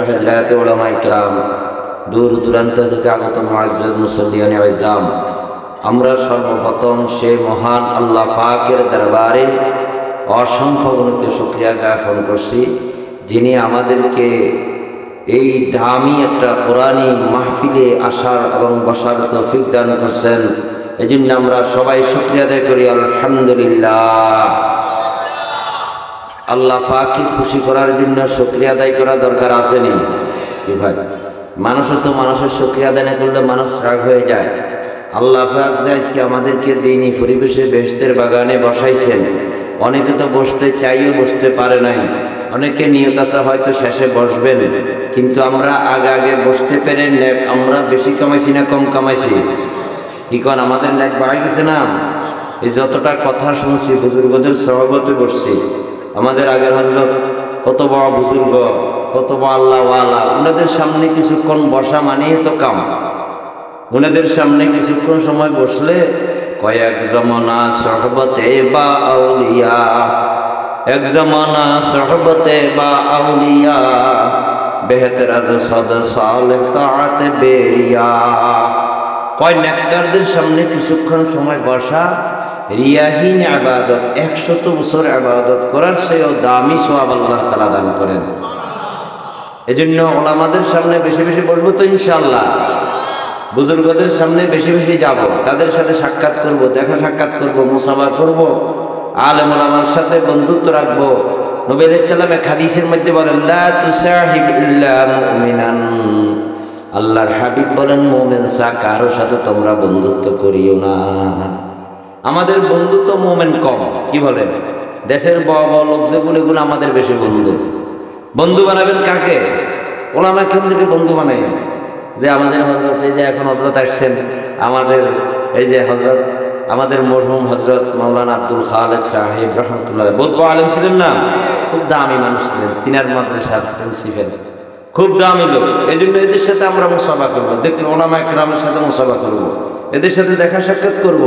হযরত উলামা ইকরাম, দূর দূরান্ত থেকে আগত মুআজ্জাজ মুসল্লিয়ান আযম, আমরা সর্বপ্রথম সেই মহান আল্লাহ পাকের দরবারে অসংখ্য গণিত শুকরিয়া জ্ঞাপন করছি, যিনি আমাদেরকে এই দামি একটা কোরআনী মাহফিলে আসার এবং বসার তৌফিক দান করছেন। এই জন্য আমরা সবাই শুকরিয়া আদায় করি আলহামদুলিল্লাহ। আল্লাহ পাককে খুশি করার জন্য শুকরিয়া আদায় করা দরকার আসেনি কি ভাই? মানুষের তো মানুষের শুকরিয়া আদায় না করলে মানুষ রাগ হয়ে যায়। আল্লাহ পাক যে আজকে আমাদেরকে দিনী পরিবেশে বেহেশতের বাগানে বসাইছেন, অনেকে তো বসতে চাইও বসতে পারে নাই, অনেকে নিয়ত আছে হয়তো শেষে বসবেন, কিন্তু আমরা আগে বসতে পেরে নেক আমরা বেশি কামাইছি না কম কামাইছি? কি কন আমাদের নেক বাড়াই গেছে না? এই যতটা কথা শুনছি বুজুর্গদের সহবতে বসছি, আমাদের আগের হযরত কত বড় বুজুর্গ, কত বড় আল্লাহওয়ালা, ওনাদের সামনে কিছুক্ষণ বসা মানেই তো কাম। ওনাদের সামনে কিছুক্ষণ সময় বসলে কয়েক জমানা সহবতে বা আউলিয়া, এক জমানা সহবতে বা আউলিয়া, বেহতর আজ সদ সালেহ তাআত বেরিয়া। কয় নেককারদের সামনে কিছুক্ষণ সময় বসা রিয়াহীন ইবাদত, 100 বছর ইবাদত করার চেয়েও দামি সওয়াব আল্লাহ তাআলা দান করেন। এজন্য উলামাদের সামনে বেশি বেশি বসবো তো ইনশাআল্লাহ, বুজুর্গদের সামনে বেশি বেশি যাব, তাদের সাথে সাক্ষাৎ করব, দেখা সাক্ষাৎ করব, মুসাফা করব, আলেম ওলামার সাথে বন্ধুত্ব রাখবো। নবী আলাইহিস সালাম এক হাদিসের মধ্যে বলেন, লা তুসাহিব ইল্লা মুমিনান, আল্লাহর হাবিব বলেন মুমিন ছাড়া কারো সাথে তোমরা বন্ধুত্ব করিও না। আমাদের বন্ধুত্ব মুমিন কম, কি বলেন? দেশের বড় বড় লোক যেগুলো আমাদের বেশি বন্ধু বানাবেন কাকে? ওলামা কেন্দ্রকে বন্ধু বানাই। যে আমাদের হযরত, এই যে এখন হযরত আসছেন, আমাদের এই যে হযরত, আমাদের মরহুম হযরত মাওলানা আব্দুল খালেক সাহেব রহমতুল্লাহ, বহুত বড় আলেম ছিলেন না? খুব দামি মানুষ ছিলেন, তিনার মাদ্রাসার প্রিন্সিপাল, খুব দামি লোক। এই জন্য এদের সাথে আমরা মুসাফা করবো, দেখুন ওলামা ইকরামের সাথে মুসাফা করবো, এদের সাথে দেখা সাক্ষাৎ করব,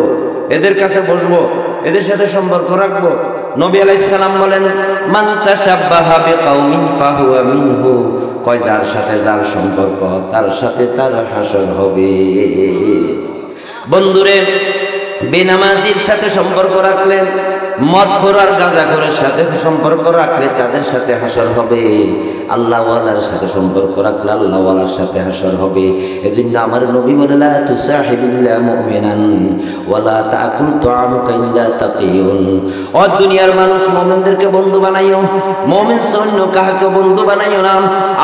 এদের কাছে বসবো, এদের সাথে সম্পর্ক রাখবো। নবী আলাইহিস সালাম বলেন, মান তাশাব্বাহা বিকাউমিন ফাহুয়া মিনহু, কয় যার সাথে যার সম্পর্ক তার সাথে তার হাসর হবে। বন্ধুরে, বেনামাজির সাথে সম্পর্ক রাখলে, মদখোর আর গাঁজাখোরের সাথে সম্পর্ক রাখলে তাদের সাথে হাসর হবে। আল্লাহওয়ালার সাথে সম্পর্ক রাখলে আল্লাহওয়ালার সাথে হাসর হবে। এজন্য আমার নবী বলে, লা তুসাহিবিল্লা মুমিনান ওয়ালা তাকুল তুআমুকা ইল্লা তাকিয়ুন। ও দুনিয়ার মানুষ, মুমিনদেরকে বন্ধু বানাইও, মুমিন অন্য কাহাকে বন্ধু বানাইও না।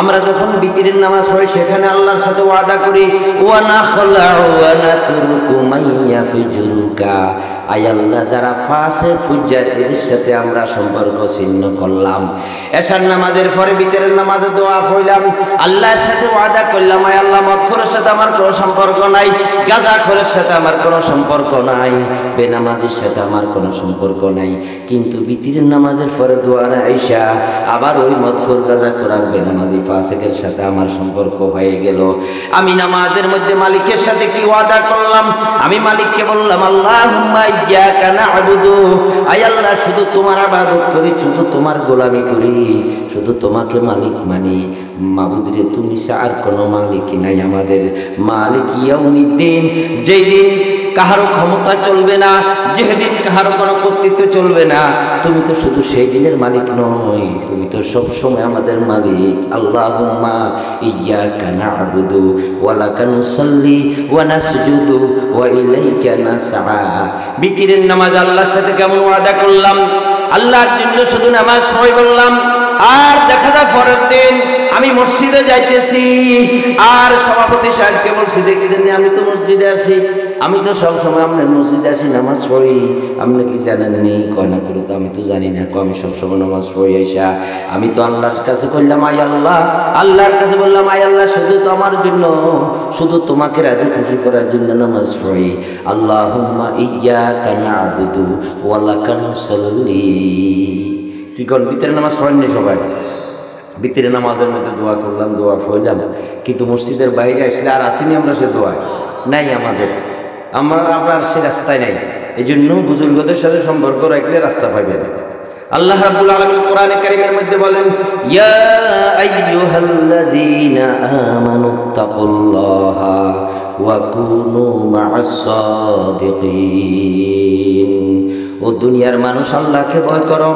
আমরা যখন বিতিরের নামাজ পড়ি সেখানে আল্লাহর সাথে ওয়াদা করি, ওয়া নাখলাউ ওয়া নাতরুকু মান ইয়াফজুরুকা, আয় আল্লাহ যারা ফাসিক ফুজ্জার এদের সাথে আমরা সম্পর্ক ছিন্ন করলাম। এশার নামাজের পরে বিতরের নামাজে দোয়া পড়লাম, আল্লাহর সাথে ওয়াদা করলাম, আয় আল্লাহ মদখোরের সাথে আমার কোনো সম্পর্ক নাই, গাঁজাখোরের সাথে আমার কোনো সম্পর্ক নাই, বেনামাজির সাথে আমার কোনো সম্পর্ক নাই। কিন্তু বিতরের নামাজের পরে দোয়া আইসা আবার ওই মদখোর গাঁজাখোর আর বেনামাজি ফাসিকের সাথে আমার সম্পর্ক হয়ে গেল। আমি নামাজের মধ্যে মালিকের সাথে কি ওয়াদা করলাম? আমি মালিককে বললাম, আল্লাহুম্মা ইয়্যাকা না'বুদু, আয় আল্লাহ শুধু তোমার ইবাদত করি, শুধু তোমার গোলামি করি, শুধু তোমাকে মালিক মানি। মাবুদ রে, তুমি ছাড়া আর কোনো মালিক নাই আমাদের। মালিক ইয়াউমিদ্দিন, যেই দিন কাহারও ক্ষমতা চলবে না, যেদিন কাহারও কোনো কর্তৃত্ব চলবে না, তুমি তো শুধু সেই দিনের মালিক নয়, তুমি তো সব সময় আমাদের মালিক। আল্লাহুম্মা ইয়্যাকা না'বুদু ওয়া লাকা নুসাল্লি ওয়া নাসজুদু ওয়া ইলাইকা নাসআ। বিতিরের নামাজ আল্লাহর সাথে কেমন ওয়াদা করলাম, আল্লাহর জন্য শুধু নামাজ পড়ি বললাম, আর দেখা যায় পরের দিন আমি মসজিদে যাইতেছি, আর সভাপতি সাহেবকে বলছি, দেখছেন আমি তো মসজিদে আসি, আমি তো সব সময় আপনার মসজিদে আসি, নামাজ পড়ি, আপনি কি জানেননি? কয় না, তোর তো আমি তো জানি না, আমি সবসময় নামাজ পড়ি আইসা। আমি তো আল্লাহর কাছে করলাম, আয় আল্লাহ, আল্লাহর কাছে বললাম, আয় আল্লাহ শুধু তো আমার জন্য, শুধু তোমাকে রাজি খুশি করার জন্য নামাজ পড়ি। আল্লাহুম্মা ইয়্যাকা না'বুদু ওয়া লাকা নুসাল্লি। কি কোন বিতরের নামাজ পড়েননি সবাই? বিতরের নামাজের মধ্যে দোয়া করলাম, দোয়া পড়লাম, কিন্তু মসজিদের বাইরে আসলে আর আসিনি আমরা সে দোয়া নাই আমাদের, আমরা সে রাস্তায় নাই। এই জন্য বুজুর্গদের সাথে সম্পর্ক রাখলে রাস্তা পাইবেন। আল্লাহ রাব্বুল আলামিন কোরআনে কারীমের মধ্যে বলেন, ইয়া আইয়ুহাল্লাযীনা আমানুত্তাকুল্লাহা ওয়া কুনু মা'আস সাদিকিন। ও দুনিয়ার মানুষ, আল্লাহকে ভয় করো,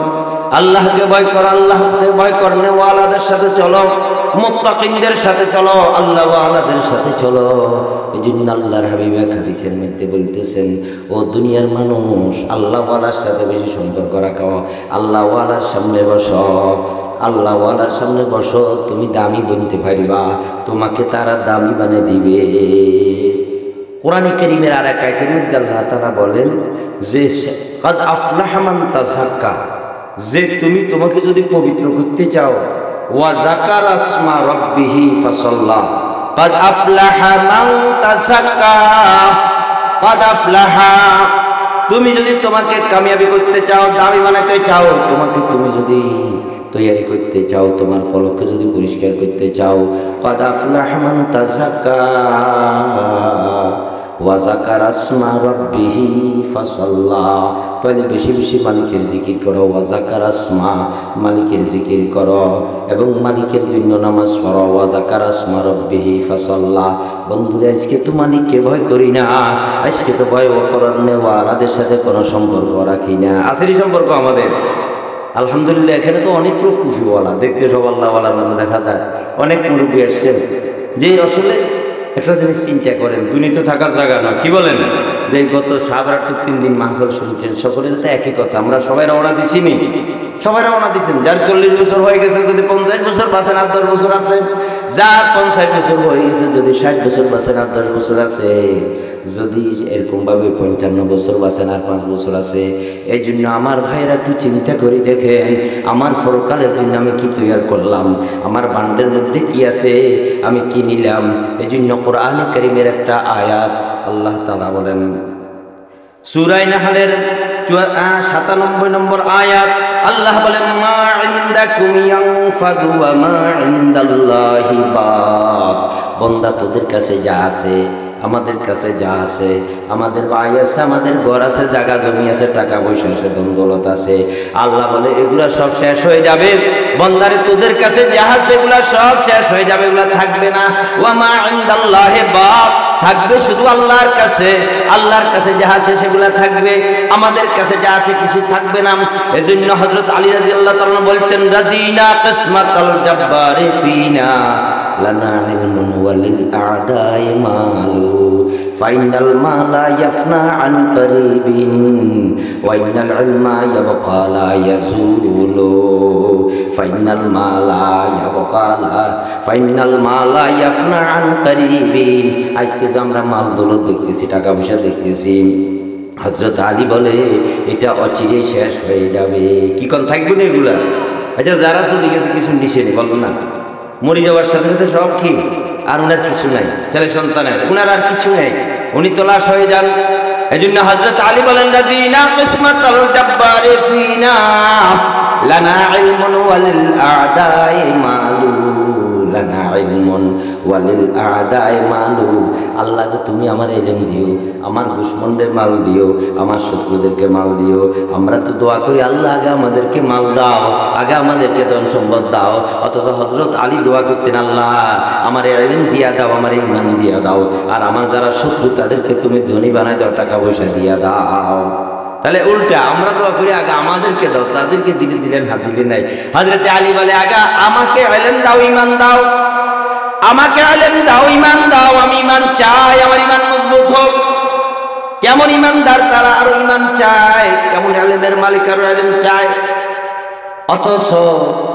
আল্লাহকে ভয় করো, আল্লাহকে ভয় করনে ওয়ালাদের সাথে চলো, মুত্তাকিনদের সাথে চলো, আল্লাহ ওয়ালাদের সাথে চলো। এই জন্য আল্লাহর হাবিব এক হাদিসের মধ্যে বলতেছেন, ও দুনিয়ার মানুষ, আল্লাহ ওয়ালার সাথে বেশি সম্পর্ক রাখো, আল্লাহ ওয়ালার সামনে বসো, আল্লাহ ওয়ালার সামনে বসো, তুমি দামি বনতে পারিবা, তোমাকে তারা দামি বানিয়ে দিবে। কোরআনে কারীমের আর এক আয়াতের মধ্যে আল্লাহ তাআলা বলেন যে কাদ আফলাহা মান তাযাক্কা, যে তুমি তোমাকে যদি পবিত্র করতে চাও, ওয়া যাকারা আসমা রাব্বিহি ফাসাল্লা, কাদ আফলাহা মান তাযাক্কা, কাদ আফলাহা, তুমি যদি তোমাকে কামিয়াবি করতে চাও, দামি বানাতে চাও, তোমাকে তুমি যদি তৈরি করতে চাও, তোমার কলবকে যদি পরিষ্কার করতে চাও, কাদ আফলাহা মান তাযাক্কা ওয়া যাকারা আসমা রাব্বিহি ফাসাল্লা, তাহলে বেশি বেশি মালিকের জিকির করো, ওয়া যাকারা আসমা, মালিকের জিকির করো এবং মালিকের জন্য নামাজ পড়ো, ওয়া যাকারা আসমা রাব্বিহি ফাসাল্লা। বন্ধুরা, আজকে তো মালিককে ভয় করি না, আজকে তো ভয় করার নেওয়ালাদের সাথে কোনো সম্পর্ক রাখি না। আসেরই সম্পর্ক আমাদের আলহামদুলিল্লাহ। এখানে তো অনেক লোক টুফিওয়ালা, দেখতে সব আল্লাহওয়ালার মতো দেখা যায়, অনেক মুরব্বী এসছেন যে আসলে একটা জিনিস চিন্তা করেন, দুনিয়া তো থাকার জায়গা না, কি বলেন? যে গত 3 দিন মাহফিল শুনছেন, সকলের তো একই কথা, আমরা সবাই রওনা দিছি নি, সবাই রওনা দিচ্ছেন। যার 40 বছর হয়ে গেছে যদি 50 বছর বাঁচেন, আর 10 বছর আছে, যার 50 বছর হয়ে গেছে যদি 60 বছর বাঁচেন, আর 10 বছর আছে, যদি এরকমভাবে 55 বছর বাঁচেন, আর 5 বছর আছে। এই জন্য আমার ভাইয়েরা একটু চিন্তা করে দেখেন, আমার পরকালের জন্য আমি কি তৈরি করলাম, আমার বান্ডের মধ্যে কি আছে, আমি কি নিলাম। এই জন্য কোরআনে কারীমের একটা আয়াত আল্লাহ তাআলা বলেন, সূরা নাহলের 97 নম্বর আয়াত, আল্লাহ বলেন, মা ইনদাকুম ইয়ানফাদু ওয়া মা ইনদাল্লাহি বাক। বান্দা, তোদের কাছে যা আছে, আমাদের কাছে যা আছে, আমাদের ভাই আছে, আমাদের ঘর আছে, জায়গা জমি আছে, টাকা পয়সা আছে, ধন দৌলত আছে, আল্লাহ বলে এগুলা সব শেষ হয়ে যাবে। বান্দারে, তোদের কাছে যা আছে এগুলা সব শেষ হয়ে যাবে, এগুলা থাকবে না। ওয়া মা ইনদাল্লাহি বাক, থাকবে শুধু আল্লাহর কাছে, আল্লাহর কাছে যা আছে সেগুলা থাকবে, আমাদের কাছে যা আছে কিছু থাকবে না। এজন্য হযরত আলী রাদিয়াল্লাহু তাআলা বলতেন, রাজিনা কিসমাতাল জাব্বারি ফিনা লানা ইলমুন ওয়ালিল আ'দাই মালু ফাইনাল মালা ইয়াফনা আন করিবিন ওয়া ইন্নাল ইলমা ইয়াবকা লা ইয়াজুলু ফাইনাল মালা ইয়াফনা আন করিবিন। আজকে যে আমরা মাল দৌলত দেখতেছি, টাকা পয়সা দেখতেছি, হযরত আলী বলে এটা অচিরে শেষ হয়ে যাবে। কি কোন থাকবে না এগুলা? আচ্ছা, যারা চলে গেছে কিছু নিষেধ বলবো না, মরে যাওয়ার সাথে সাথে সব কি, আর ওনার কিছু নাই, ছেলে সন্তানের ওনার আর কিছু নেই, উনি তো লাশ হয়ে যান। এই জন্য হযরত আলী বলেন, রাদিনা কিসমাতাল জাব্বারি ফিনা লানা ইলমুন ওয়ালিল আ'দাই মালু লানা ইলমুন ওয়ালিল আ'দাই মালু। আল্লাহ, তুমি আমার ইলম দিও, আমার দুশমনদের মাল দিও, আমার শত্রুদেরকে মাল দিও। আমরা তো দোয়া করি, আল্লাহ আগে আমাদেরকে মাল দাও, আগে আমাদেরকে ধন সম্পদ দাও। অথচ হযরত আলী দোয়া করতেন, আল্লাহ আমার ইলম দিয়া দাও, আমার ঈমান দিয়া দাও, আর আমার যারা শত্রু তাদেরকে তুমি ধনী বানায় দাও, টাকা পয়সা দিয়া দাও। তাহলে উল্টা আমরা দোয়া করি, আগে আমাদেরকে দাও, তাদেরকে দিলে দিলেন, হাত দিলে নাই। হযরত আলী বলে, আগে আমাকে ইলম দাও, ঈমান দাও, আমাকে ইলম দাও, ঈমান দাও, আমি ঈমান চাই, আমার ঈমান মজবুত হোক। কেমন ঈমানদার তারা, আরো ঈমান চায়, কেমন ইলমের মালিক, আরো ইলম চায়। অথচ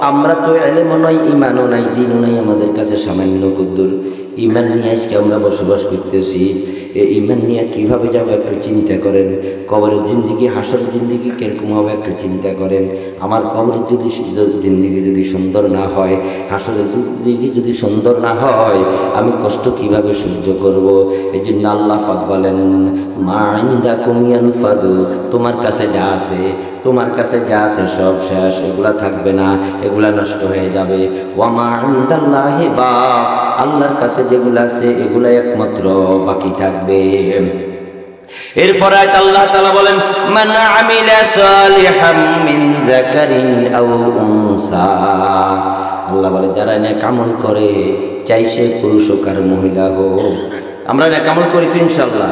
আমরা তো ইলমও নাই, ঈমানও নাই, দিনও নাই, আমাদের কাছে সামান্য কুদ্দুর ঈমান নিয়ে আজকে আমরা বসবাস করতেছি। এই ঈমান নিয়ে কীভাবে যাবে একটু চিন্তা করেন। কবরের জিন্দিগি, হাসরের জিন্দিগি কিরকম হবে একটু চিন্তা করেন। আমার কবরের যদি জিন্দিগি যদি সুন্দর না হয়, হাসরের জিন্দিগি যদি সুন্দর না হয়, আমি কষ্ট কিভাবে সহ্য করব? এই জন্য আল্লাহ পাক বলেন, মা ইনদাকুম ইয়ানফাদু, তোমার কাছে যা আছে, তোমার কাছে যা আছে সব শেষ, এগুলা থাকবে না, এগুলা নষ্ট হয়ে যাবে। ওয়া মা ইনদাল্লাহি বাক, আল্লাহর কাছে যেগুলো আছে এগুলা একমাত্র বাকি থাকবে। এরপর আয়াত আল্লাহ তাআলা বলেন মান আমিলা সালিহাম মিন যাকারিন আও উনসা, আল্লাহ বলে যারা নেক আমল করে, চাই সে পুরুষ হোক আর মহিলা হোক। আমরা নেক আমল করি তো ইনশাআল্লাহ,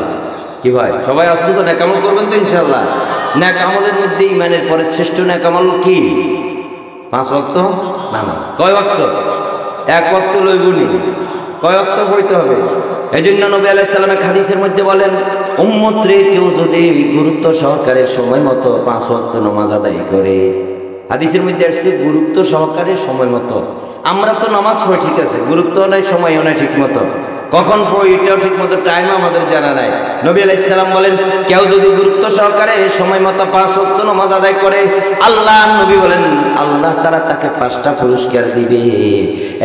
কি ভাই সবাই আসলে তো নেক আমল করবেন তো ইনশাআল্লাহ। নেক আমলের মধ্যে ঈমানের পরে শ্রেষ্ঠ নেক আমল কি? 5 ওয়াক্ত নামাজ। কয় ওয়াক্ত? 1 ওয়াক্ত লইবনি। কয় ওয়াক্ত পড়তে হবে? এজন্য নবী আলাইহিস সালামের হাদিসের মধ্যে বলেন উম্মত রে কেউ যদি গুরুত্ব সহকারে সময় মতো 5 ওয়াক্ত নামাজ আদায় করে, হাদিসের মধ্যে আসছে গুরুত্ব সহকারে সময় মতো। আমরা তো নামাজ পড়ি ঠিক আছে, গুরুত্ব নাই, সময়ও নাই ঠিক মতো, কখন পড়ি এটাও ঠিক মতো টাইম আমাদের জানা নাই। নবী আলাইহিস সালাম বলেন কেউ যদি গুরুত্ব সহকারে সময় মতো 5 ওয়াক্ত নামাজ আদায় করে, আল্লাহ নবী বলেন আল্লাহ তাআলা তাকে 5টা পুরস্কার দিবে।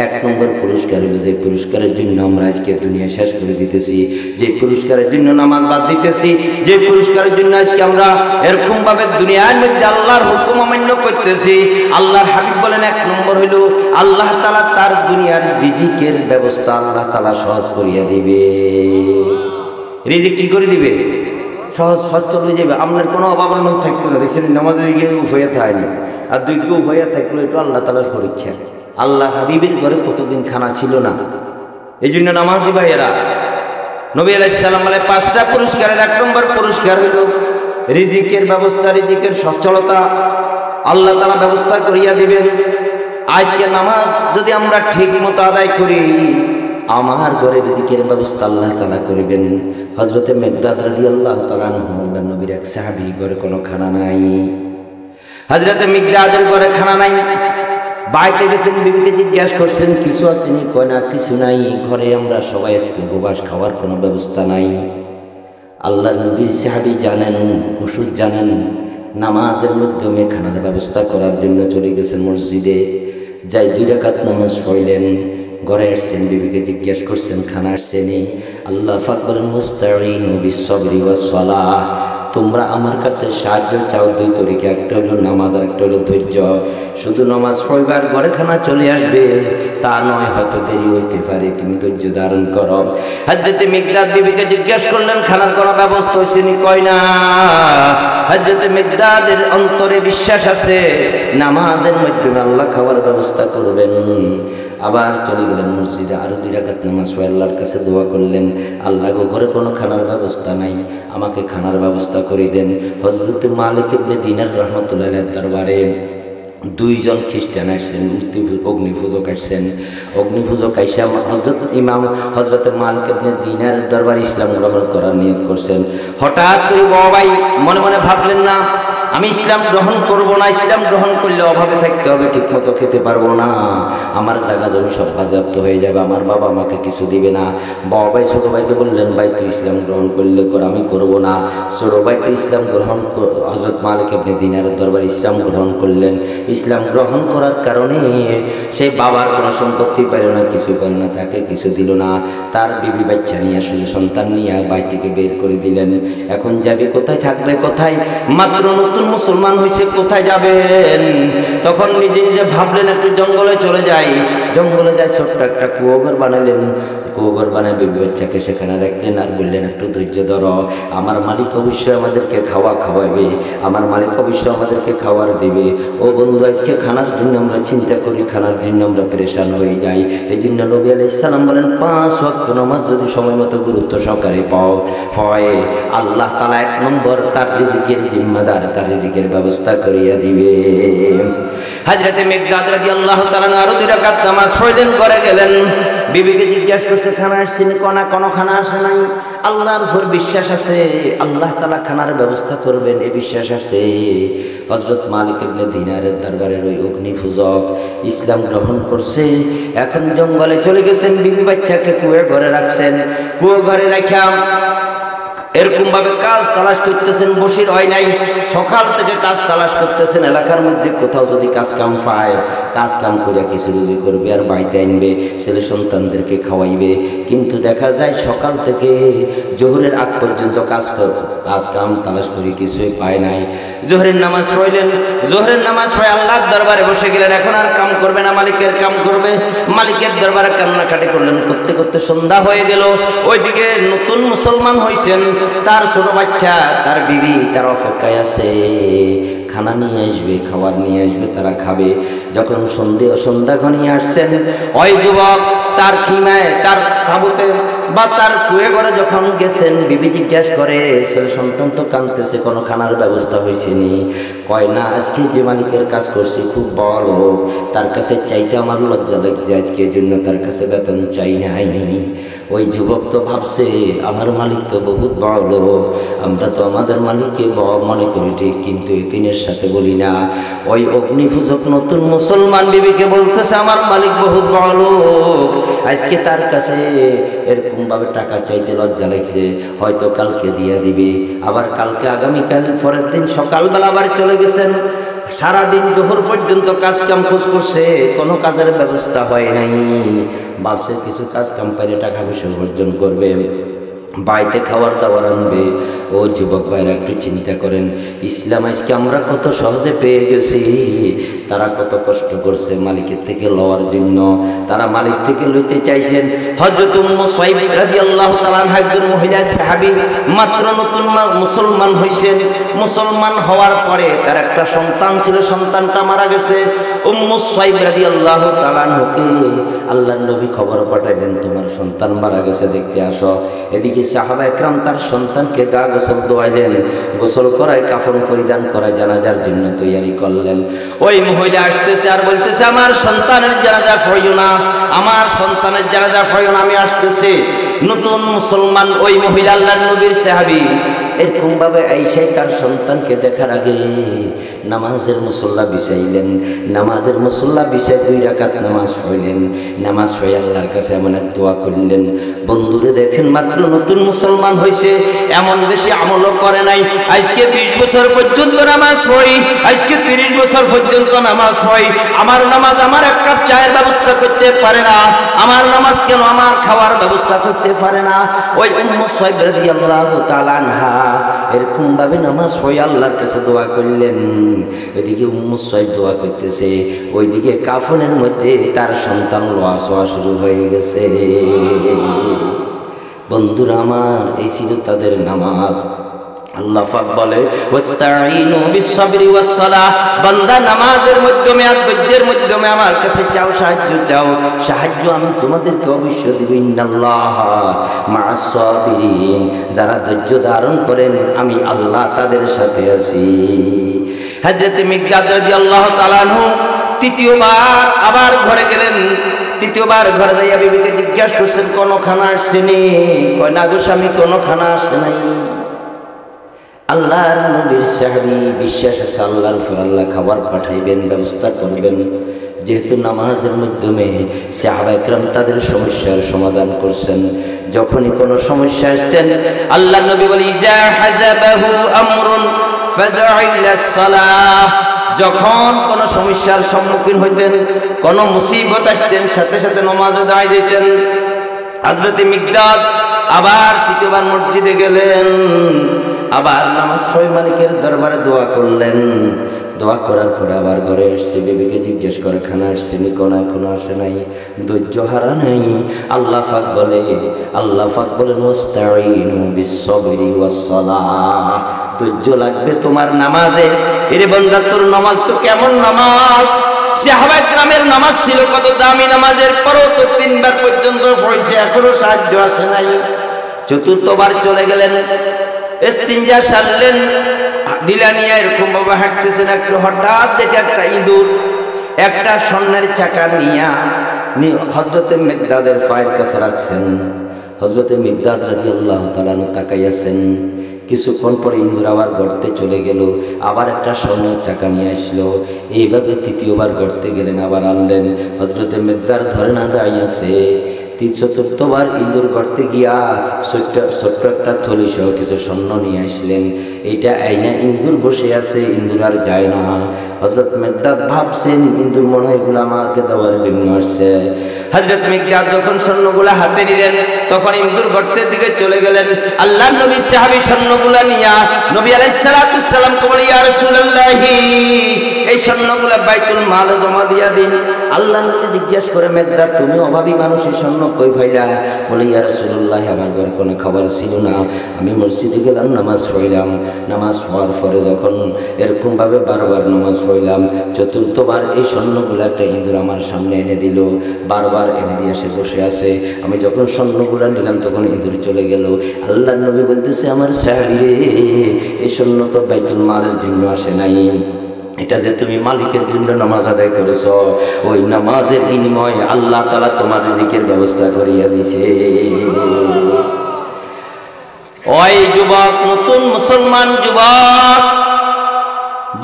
1 নম্বর পুরস্কার হলো যে পুরস্কারের জন্য আমরা আজকে দুনিয়া শেষ করে দিতেছি, যে পুরস্কারের জন্য নামাজ বাদ দিতেছি, যে পুরস্কারের জন্য আজকে আমরা এরকম ভাবে দুনিয়ার মধ্যে আল্লাহর হুকুম অমান্য করতেছি, আল্লাহর হাবিব বলেন 1 নম্বর হলো আল্লাহ তাআলা তার দুনিয়ার রিজিকের ব্যবস্থা আল্লাহ তাআলা সহজ করিয়া দিবে। রিজিক কি করে দিবে? সহজ সচ্ছল হয়ে যাবে, আপনার কোনো অভাব অনটন থাকতো না। দেখছেন নামাজে গিয়ে উফাইয়া হয়নি, আর 2 কেউ উফাইয়া থাকলো, এটা আল্লাহ তাআলার পরীক্ষা। আল্লাহ হাবিবের ঘরে কতদিন খানা ছিল না, এই জন্য নামাজি ভাইয়েরা নবী আলাইহিস সালাম বলে 5টা পুরস্কারের 1 নম্বর পুরস্কার হলো রিজিকের ব্যবস্থা, রিজিকের সচ্ছলতা আল্লাহ তাআলা ব্যবস্থা করিয়া দিবেন। আজকে নামাজ যদি আমরা ঠিক মতো আদায় করি, আমার ঘরে রিজিকের ব্যবস্থা আল্লাহ তাআলা করবেন। হযরতে মিকদাদ রাদিয়াল্লাহু তাআলা আনহু নবীর এক সাহাবী, ঘরে কোনো খানা নাই। হযরতে মিকদাদের ঘরে খানা নাই, বাইরে গেছেন, বিবিকে জিজ্ঞাসা করছেন কিছু আসেনি? কয় না কিছু নাই, ঘরে আমরা সবাই আজকে উপবাস, খাওয়ার কোনো ব্যবস্থা নাই। আল্লাহ নবীর সাহাবী জানেন, ওষুধ জানেন, নামাজের মাধ্যমে খানার ব্যবস্থা করার জন্য চলে গেছেন মসজিদে। যাই 2 রাকাত নামাজ পড়লেন, ঘরে আসছেন, বিবিকে জিজ্ঞাসা করছেন খানা আসছেনি? আল্লাহ পাক বলেন ওয়াস্তাঈনু বিস-সাবরি ওয়াস-সালাহ, তোমরা আমার কাছে সাহায্য চাও 2 তরিকা, একটা হলো নামাজ আর একটা হলো ধৈর্য। শুধু নামাজ পড়বার ঘরে খানা চলে আসবে তা নয়, হয়তো দেরি হইতে পারে, তুমি ধৈর্য ধারণ করো। হযরতে মিকদাদ বিবিকে জিজ্ঞাসা করলেন খানার কোনো ব্যবস্থা হয়েছেনি? কয় না। হযরতে মিকদাদের অন্তরে বিশ্বাস আছে নামাজের মাধ্যমে আল্লাহ খাওয়ার ব্যবস্থা করবেন। আবার চলে গেলেন মসজিদে, আরো 2 রাকাত নামাজ পড়ে আল্লাহর কাছে দোয়া করলেন, আল্লাহ গো ঘরে কোনো খানার ব্যবস্থা নাই, আমাকে খানার ব্যবস্থা করে দেন। হযরত মালিক ইবনে দিনার রাহমাতুল্লাহ আলাইহির দরবারে 2 জন খ্রিস্টান আসছেন, অগ্নিপূজক আসছেন। অগ্নিপূজক আইসা হযরত মালিক ইবনে দিনার দরবারে ইসলাম গ্রহণ করার নিয়ত করছেন। হঠাৎ করে বাবাই মনে মনে ভাবলেন না আমি ইসলাম গ্রহণ করব না, ইসলাম গ্রহণ করলে অভাবে থাকতে হবে, ঠিক মতো খেতে পারবো না, আমার জায়গা জমি সব বাজেয়াপ্ত হয়ে যাবে, আমার বাবা আমাকে কিছু দিবে না। বড় ভাই ছোট ভাইকে বললেন ভাই তুই ইসলাম গ্রহণ করলে কর, আমি করবো না। ছোট ভাইকে ইসলাম গ্রহণ, হযরত মালিক ইবনে দিনারের দরবারে ইসলাম গ্রহণ করলেন। ইসলাম গ্রহণ করার কারণে সেই বাবার কোনো সম্পত্তি পাইল না, কিছু পাইল না, তাকে কিছু দিল না। তার বিবি বাচ্চা নিয়ে, শুধু সন্তান নিয়ে বাড়ি থেকে বের করে দিলেন। এখন যাবে কোথায়, থাকবে কোথায়? মাত্র নতুন মুসলমান হয়েছে, কোথায় যাবেন? তখন নিজে নিজে ভাবলেন একটু জঙ্গলে চলে যাই। জঙ্গলে যাই, ছোট্ট একটা কুয়োঘর বানালেন। কুয়োঘর বানায় বিবি বাচ্চাকে সেখানে রাখলেন, আর বললেন একটু ধৈর্য ধরো, আমার মালিক অবশ্যই আমাদেরকে খাওয়াবে, আমার মালিক অবশ্যই আমাদেরকে খাওয়ার দেবে। ও বন্ধু, আজকে খানার জন্য আমরা চিন্তা করি, খানার জন্য আমরা পেরেশান হয়ে যাই। এই জন্য নবী আলাইহিস সালাম বলেন 5 ওয়াক্ত নামাজ যদি সময় মতো গুরুত্ব সহকারে হয়, আল্লাহ তাআলা 1 নম্বর তার রিজিকের জিম্মাদার, তার রিজিকের ব্যবস্থা করিয়া দিবে। হযরতে মিকদাদ রাদিয়াল্লাহু তাআলা আরো 2 রাকাত নামাজ পড়লেন, ঘরে গেলেন, বিবিকে জিজ্ঞাসা করছে খানা আসছেনি? কোনো খানা আসে নাই। আল্লাহর উপর বিশ্বাস আছে, আল্লাহ তাআলা খানার ব্যবস্থা করবেন, এই বিশ্বাস আছে। হযরত মালিক ইবনে দিনারের দরবারের ওই অগ্নিপূজক ইসলাম গ্রহণ করছে, এখন জঙ্গলে চলে গেছেন, বিবি বাচ্চাকে কুয়ে ঘরে রাখছেন। কুয়ে ঘরে রাখা এরকম ভাবে কাজ তালাশ করতেছেন, বসির হয় নাই, সকাল থেকে কাজ তালাশ করতেছেন। এলাকার মধ্যে কোথাও যদি কাজ কাম পায়, কাজ কাম করে কিছু রুজি করবে আর বাড়িতে আনবে, ছেলে সন্তানদেরকে খাওয়াইবে। কিন্তু দেখা যায় সকাল থেকে জোহরের আগ পর্যন্ত কাজ কাম তালাশ করে কিছুই পায় নাই। জোহরের নামাজ পড়লেন, জোহরের নামাজ পড়ে আল্লাহর দরবারে বসে গেলেন। এখন আর কাম করবে না, মালিকের কাম করবে। মালিকের দরবারে কান্নাকাটি করলেন, করতে করতে সন্ধ্যা হয়ে গেল। ওইদিকে নতুন মুসলমান হয়েছেন, তার ছোট বাচ্চা, তার বিবি তার অপেক্ষায় আছে, খানা নিয়ে আসবে, খাবার নিয়ে আসবে, তারা খাবে। যখন সন্ধ্যা ঘনিয়ে আসছেন, ওই যুবক তার খিমায়, তার তাঁবুতে বা তার কুয়ে ঘরে যখন গেছেন, বিবি জিজ্ঞাসা করে, সন্তান তো কাঁদতেছে, কোনো খানার ব্যবস্থা হয়েছে নি? কয় না, আজকে যে মালিকের কাজ করছি খুব বড়, তার কাছে চাইতে আমার লজ্জা লাগছে, আজকে এই জন্য তার কাছে বেতন চাই নাই। ওই যুবক তো ভাবছে, আমার মালিক তো বহুত বড় লোক, আমরা তো আমাদের মালিককে বড় মনে করি ঠিক, কিন্তু এতিনের সাথে বলি না। ওই অগ্নিপূজক নতুন মুসলমান বিবিকে বলতেছে, আমার মালিক বহুত বড় লোক, আজকে তার কাছে এরকমভাবে টাকা চাইতে লজ্জা লাগছে, হয়তো কালকে দিয়ে দিবে। আবার কালকে, আগামীকাল, পরের দিন সকালবেলা আবার চলে গেছেন। সারাদিন জোহর পর্যন্ত কাজ কাম খোঁজ করছে, কোনো কাজের ব্যবস্থা হয় নাই। ভাবছে কিছু কাজ কাম করে টাকা পয়সা অর্জন করবে, বাড়িতে খাবার দাবার আনবে। ও যুবক ভাইরা, একটু চিন্তা করেন, ইসলাম আজকে আমরা কত সহজে পেয়ে গেছি, তারা কত কষ্ট করছে মালিকের থেকে লওয়ার জন্য। তারা মালিক থেকে লইতে চাইছেন। হযরত উম্মু সুয়াইব রাদিয়াল্লাহু তাআলা আনহা একজন মহিলা সাহাবী, মাত্র নতুন মুসলমান হয়েছেন। মুসলমান হওয়ার পরে তার একটা সন্তান ছিল, সন্তানটা মারা গেছে। উম্মু সুয়াইব রাদিয়াল্লাহু তাআলা আনহাকে আল্লাহর নবী খবর পাঠালেন, তোমার সন্তান মারা গেছে, দেখতে আসো। এদিকে সাহাবা একরাম তার সন্তানকে গা গোসল দোয়াইলেন, গোসল করায়, কাফন পরিধান করায়, জানাজার জন্য তৈরি করলেন। ওই মহিলা আসতেছে আর বলতেছে, আমার সন্তানের জানাজা পড়িও না, আমার সন্তানের জানাজা পড়িও না, আমি আসতেছি। নতুন মুসলমান ওই মহিলা আল্লাহর নবীর সাহাবী এরকম ভাবে আইসাই তার সন্তানকে দেখার আগে নামাজের মুসল্লা বিছাইলেন। নামাজের মুসল্লা বিছাই 2 রাকাত নামাজ পড়লেন। নামাজ পড়ে আল্লাহর কাছে এমন এক দোয়া করলেন। বন্ধুরে দেখেন, মাত্র নতুন মুসলমান হয়েছে, এমন বেশি আমলও করে নাই। আজকে 20 বছর পর্যন্ত নামাজ পড়ি, আজকে 30 বছর পর্যন্ত নামাজ পড়ি, আমার নামাজ আমার এক কাপ চায়ের ব্যবস্থা করতে পারে না, আমার নামাজ কেন আমার খাওয়ার ব্যবস্থা করতে পারে না। ওই উম্মু সুয়াইব রাদিয়াল্লাহু তাআলা আনহা এরকম ভাবে নামাজ পড়ে আল্লাহর কাছে দোয়া করলেন। এদিকে উম্মু সুয়াইব দোয়া করতেছে, ওইদিকে কাফনের মধ্যে তার সন্তান লোয়া ছোঁয়া শুরু হয়ে গেছে। বন্ধুরা আমার, এই ছিল তাদের নামাজ। আল্লাহ পাক বলে, ওয়াস্তাঈনু বিস-সাবরি ওয়াস-সালাহ, বান্দা নামাজের মাধ্যমে আর ধৈর্যের মাধ্যমে আমার কাছে চাও, সাহায্য চাও, সাহায্য আমি তোমাদেরকে অবশ্যই দেব। ইন্নাল্লাহ মা'আস-সাবিরিন, যারা ধৈর্য ধারণ করেন আমি আল্লাহ তাদের সাথে আছি। হযরত মিকদাদ রাদিয়াল্লাহু তাআলা আনহু তৃতীয়বার আবার ঘরে গেলেন। তৃতীয়বার ঘরে যাইয়া বিবিকে জিজ্ঞাসা করছেন, কোনো খানা আসেনি? কয় না গো স্বামী, কোনো খানা আসে নাই। আল্লাহর নবীর সাহাবী বিশ্বাস আছে, আল্লাহর উপর আল্লাহ খাবার পাঠাইবেন, ব্যবস্থা করবেন। যেহেতু নামাজের মাধ্যমে সাহাবা একরাম তাদের সমস্যার সমাধান করছেন। যখনই কোনো সমস্যা আসতেন, আল্লাহর নবী বলে, ইজা হাযাবাহু আমরুন ফাদউ ইলাস সালাহ, যখন কোনো সমস্যার সম্মুখীন হইতেন, কোনো মুসিবত আসতেন, সাথে সাথে নামাজে দাঁড়ায় যেতেন। হযরত মিকদাদ আবার তৃতীয়বার মসজিদে গেলেন, আবার নামাজ পড়ে মালিকের দরবারে দোয়া করলেন। দোয়া করার পরে আবার ঘরে এসছে, বিবিকে জিজ্ঞেস করে, খানা আসছে নি? কোনো এখনো আসে নাই। ধৈর্য হারা নাই। আল্লাহ পাক বলেন, ওয়াস্তাঈনু বিস-সাবরি ওয়াস-সালাহ, ধৈর্য লাগবে তোমার নামাজে। এরে বান্দা, তোর নামাজ তো কেমন নামাজ! সাহাবা একরামের নামাজ ছিল কত দামি, নামাজের পরও তো 3 বার পর্যন্ত পড়েছে, এখনো সাহায্য আসে নাই। চতুর্থবার চলে গেলেন, ইস্তিনজা সারলেন, ঢিলা নিয়ে এরকম ভাবে হাঁটতেছেন। একটু হঠাৎ দেখে একটা ইঁদুর একটা স্বর্ণের চাকা নিয়ে হযরতে মিকদাদের পায়ের কাছে রাখছেন। হযরতে মিকদাদ রাদিয়াল্লাহু তাআলা তাকাইয়াছেন। কিছুক্ষণ পরে ইঁদুর আবার গর্তে চলে গেল, আবার একটা স্বর্ণের চাকা নিয়ে আসলো। এইভাবে তৃতীয়বার গর্তে গেলেন, আবার আনলেন। হযরতে মিকদাদ ধরে না দাঁড়িয়েছে। চতুর্থবার ইঁদুর গর্তে গিয়া ছোট্ট একটা থলি সহ কিছু স্বর্ণ নিয়ে আসলেন। এইটা আইনা ইঁদুর বসে আছে, ইঁদুর আর যায় না। হযরত মিকদাদ ভাবছেন, ইঁদুর মনে হয় এগুলো আমাকে দেওয়ার জন্য আসছে। হযরত মিকদাদ যখন স্বর্ণগুলা হাতে নিলেন তখন ইন্দুর গর্তের দিকে চলে গেলেন। আল্লাহর নবী সাহাবী স্বর্ণগুলা নিয়া নবী আলাইহিস সালাতু সালাম কে বলে, ইয়া রাসূলুল্লাহ, এই স্বর্ণগুলা বাইতুল মালে জমা দিয়া দিন। আল্লাহর নবী জিজ্ঞাসা করে, মিকদাদ তুমি অভাবী মানুষ, এই স্বর্ণ কই পাইলা? বলে, ইয়া রাসূলুল্লাহ, আমার ঘরে কোনো খাবার ছিল না, আমি মসজিদে গেলাম, নামাজ পড়লাম, নামাজ পড়ার পরে যখন এরকম ভাবে বারবার নামাজ পড়লাম, চতুর্থবার এই স্বর্ণগুলা একটা ইঁদুর আমার সামনে এনে দিল, বারবার এনে দিয়ে সে বসে আছে। আমি যখন স্বর্ণগুলা নিলাম তখন ইঁদুর চলে গেল। আল্লাহর নবী বলতেছে, আমার সাহাবী রে, এই স্বর্ণ তো বাইতুল মালের জন্য আসে নাই, এটা যে তুমি মালিকের জন্য নামাজ আদায় করেছ, ওই নামাজের বিনিময়ে আল্লাহ তাআলা তোমার রিজিকের ব্যবস্থা করিয়া দিছে। ওই যুবক, নতুন মুসলমান যুবক,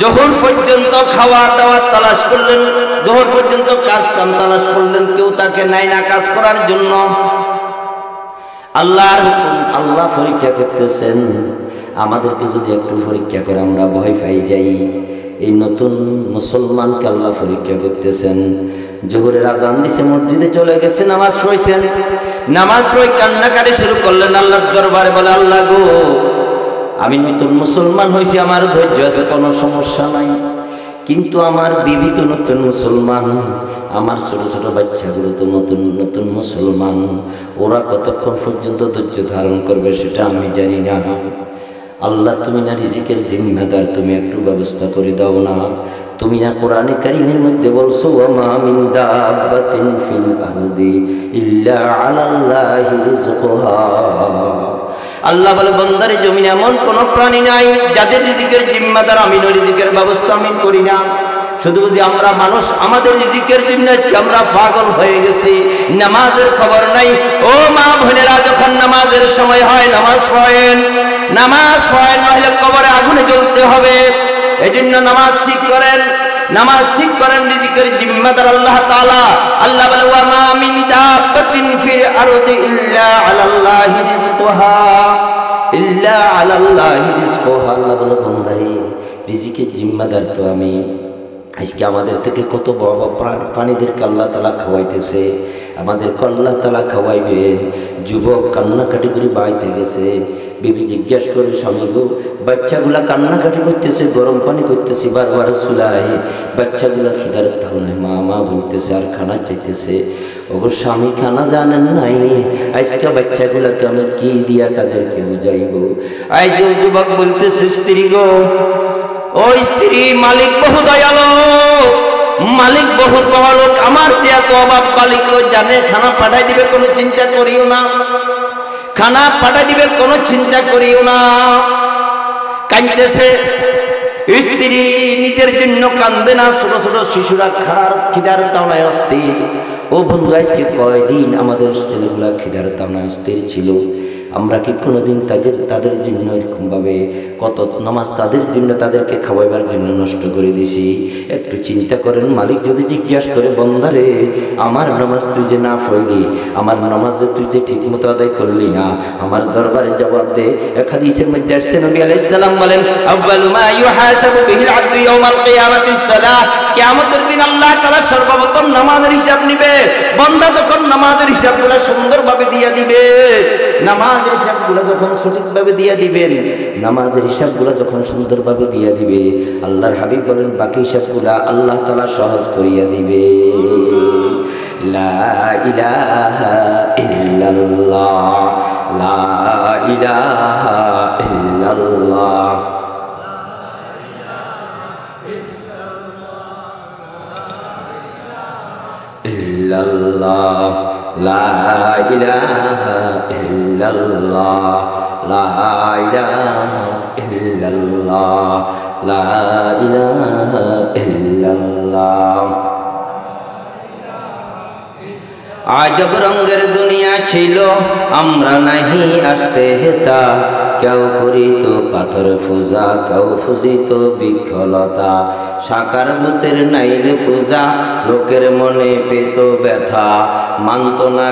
জোহর পর্যন্ত খাওয়া দাওয়া তালাশ করলেন, জোহর পর্যন্ত কাজ কাম তালাশ করলেন, কেউ তাকে নাই না কাজ করার জন্য। আল্লাহর হুকুম, আল্লাহ পরীক্ষা করতেছেন। আমাদেরকে যদি একটু পরীক্ষা করে আমরা ভয় পাই যাই, এই নতুন মুসলমানকে আল্লাহ পরীক্ষা করতেছেন। জোহরের আজান দিছে, মসজিদে চলে গেছে, নামাজ পড়ছেন, নামাজ পড়ে কান্নাকাটি শুরু করলেন আল্লাহর দরবারে। বলে, আল্লাহ গো, আমি নতুন মুসলমান হয়েছি, আমার ধৈর্য আছে, কোনো সমস্যা নাই, কিন্তু আমার বিবি তো নতুন মুসলমান, আমার ছোট ছোট বাচ্চাগুলো তো নতুন নতুন মুসলমান, ওরা কতক্ষণ পর্যন্ত ধৈর্য ধারণ করবে সেটা আমি জানি না। আল্লাহ, তুমি না রিজিকের জিম্মাদার, তুমি একটু ব্যবস্থা করে দাও না। তুমি না কোরআনে কারীমের মধ্যে বলছো, ওয়া মা মিন দাব্বাতিন ফিল আরদি ইল্লা আলাল্লাহি রিজকুহা। আল্লাহ বলে, বান্দারে জমিনে এমন কোন প্রাণী নাই যাদের রিজিকের জিম্মাদার আমি নই, রিজিকের ব্যবস্থা আমি করি না। শুধু বুঝি আমরা মানুষ, আমাদের রিজিকের জন্য আজকে আমরা পাগল হয়ে গেছি, নামাজের খবর নাই। ও মা বোনেরা, যখন নামাজের সময় হয় নামাজ পড়েন, নামাজ পড়েন, নইলে কবরে আগুনে জ্বলতে হবে। এজন্য নামাজ ঠিক করেন, নামাজ ঠিক করেন, রিজিকের জিম্মাদার আল্লাহ তাআলা। আল্লাহ বলে, ওয়া মা মিন দাব্বাতিন ফিল আরদি ইল্লা আলাল্লাহি রিজকুহা, ইল্লা আলাল্লাহি রিজকুহা। আল্লাহ বলে, বান্দারে, রিজিকের জিম্মাদার তো আমি। আজকে আমাদের থেকে কত বড় বড় প্রাণীদেরকে আল্লাহ তাআলা খাওয়াইতেছে, আমাদেরকে আল্লাহ তাআলা খাওয়াইবেন। যুবক কান্নাকাটি করে বাড়িতে গেছে, বিবি জিজ্ঞেস করে, স্বামী গো, বাচ্চাগুলা কান্নাকাটি করতেছে, গরম পানি করতেছে, বারবার চুলাই, বাচ্চাগুলা খিদার তাড়নায় মা মা বলতেছে আর খানা চাইতেছে। ওগো স্বামী, খানা জানেন নাই, আজকে বাচ্চাগুলাকে আমি কি দিয়া তাদেরকে বুঝাইবো? আজ যুবক বলতেছে, স্ত্রী গো, ও স্ত্রী, মালিক বহু দয়ালু, মালিক বহু দয়ালু, আমার চেয়ে এত অভাব মালিক জানে, খানা পাঠাই দিবে, কোনো চিন্তা করিও না, খানা পাঠাই দিবে, কোনো চিন্তা করিও না। কাঁদতেছে স্ত্রী, নিজের জন্য কান্দে না, ছোট ছোট শিশুরা খিদার তাড়নায় অস্থির। ও বন্ধু, আজকে কয়দিন আমাদের ছেলেগুলা খিদার তাড়নায় অস্থির ছিল, আমরা কি কোনোদিন তাদের জন্য এরকমভাবে কত নামাজ তাদের জন্য, তাদেরকে খাওয়াইবার জন্য নষ্ট করে দিছি? একটু চিন্তা করেন। মালিক যদি জিজ্ঞাসা করে, বান্দারে, আমার নামাজ তুই যে না পড়লি, আমার নামাজ যে তুই যে ঠিক মতো আদায় করলি না, আমার দরবারে জবাব দে। এক হাদিসের মধ্যে আসছে, নবী আলাইহিস সালাম বলেন, আউয়ালু মা ইউহাসাবু বিহিল আবদু ইয়াউমাল কিয়ামাতিস সালাহ। কিয়ামতের দিন আল্লাহ তাআলা সর্বপ্রথম নামাজের হিসাব নিবে। বান্দা যখন নামাজের হিসাবগুলো সুন্দরভাবে দিয়ে দিবে, নামাজের হিসাবগুলো যখন সঠিকভাবে দিয়ে দিবেন, নামাজের হিসাবগুলো যখন সুন্দরভাবে দিয়ে দিবে, আল্লাহর হাবিব বলেন, বাকি হিসাবগুলো আল্লাহ তাআলা সহজ করিয়া দিবে। লা ইলাহা ইল্লাল্লাহ, লা ইলাহা ইল্লাল্লাহ। ইল্লাল্লাহ, লা ইলাহা ইল্লাল্লাহ, লা ইলাহা ইল্লাল্লাহ, লা ইলাহা ইল্লাল্লাহ। আজব রঙের দুনিয়া ছিল, আমরা নাহি আসতে হেতা, কেউ করিত পাথর পূজা, কেউ ফুজিত বৃক্ষলতা, সাকার ভূতের নাইলে পূজা, লোকের মনে পেত ব্যথা, মানত না।